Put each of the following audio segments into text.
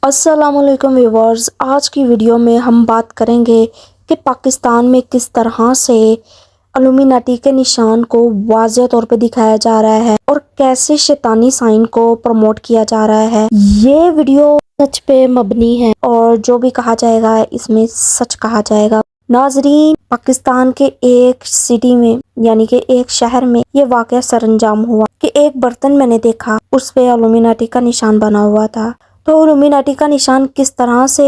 अस्सलाम वालेकुम व्यूवर्स, आज की वीडियो में हम बात करेंगे कि पाकिस्तान में किस तरह से इल्यूमिनाटी के निशान को वाज़ेह तौर पे दिखाया जा रहा है और कैसे शैतानी साइन को प्रमोट किया जा रहा है। ये वीडियो सच पे मबनी है और जो भी कहा जाएगा इसमें सच कहा जाएगा। नाजरीन, पाकिस्तान के एक सिटी में यानी कि एक शहर में ये वाकया सरअंजाम हुआ कि एक बर्तन मैंने देखा, उस पे इल्यूमिनाटी का निशान बना हुआ था। तो इल्यूमिनाटी का निशान किस तरह से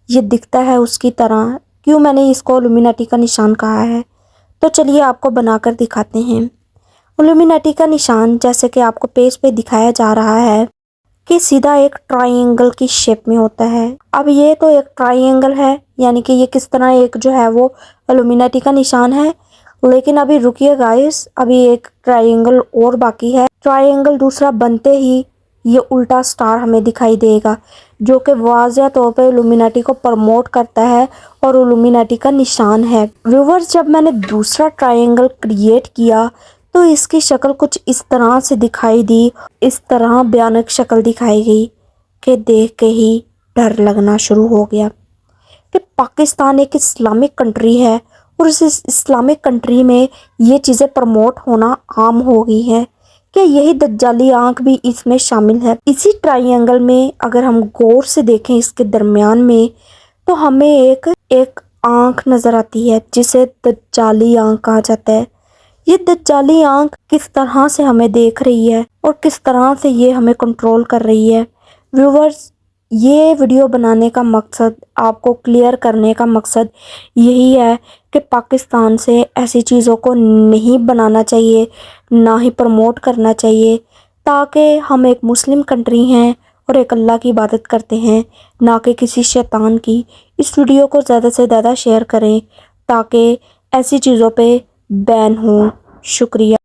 ये दिखता है उसकी तरह, क्यों मैंने इसको इल्यूमिनाटी का निशान कहा है, तो चलिए आपको बनाकर दिखाते हैं। इल्यूमिनाटी का निशान जैसे कि आपको पेज पे दिखाया जा रहा है कि सीधा एक ट्रायंगल की शेप में होता है। अब ये तो एक ट्रायंगल है, यानी कि ये किस तरह एक जो है वो इल्यूमिनाटी का निशान है। लेकिन अभी रुकिए गाइस, अभी एक ट्रायंगल और बाकी है। ट्रायंगल दूसरा बनते ही ये उल्टा स्टार हमें दिखाई देगा, जो कि वाज़ेह तौर पे इल्यूमिनाटी को प्रमोट करता है और इल्यूमिनाटी का निशान है। व्यूवर्स, जब मैंने दूसरा ट्रायंगल क्रिएट किया तो इसकी शक्ल कुछ इस तरह से दिखाई दी, इस तरह भयानक शक्ल दिखाई गई कि देख के ही डर लगना शुरू हो गया कि पाकिस्तान एक इस्लामिक कंट्री है और इस इस्लामिक कंट्री में ये चीज़ें प्रमोट होना आम हो गई है कि यही दज्जाली आंख भी इसमें शामिल है। इसी ट्रायंगल में अगर हम गौर से देखें इसके दरमियान में, तो हमें एक आंख नज़र आती है जिसे दज्जाली आंख कहा जाता है। ये दज्जाली आंख किस तरह से हमें देख रही है और किस तरह से ये हमें कंट्रोल कर रही है। व्यूवर्स, ये वीडियो बनाने का मकसद, आपको क्लियर करने का मकसद यही है कि पाकिस्तान से ऐसी चीज़ों को नहीं बनाना चाहिए, ना ही प्रमोट करना चाहिए, ताकि हम एक मुस्लिम कंट्री हैं और एक अल्लाह की इबादत करते हैं, ना कि किसी शैतान की। इस वीडियो को ज़्यादा से ज़्यादा शेयर करें ताकि ऐसी चीज़ों पे बैन हो। शुक्रिया।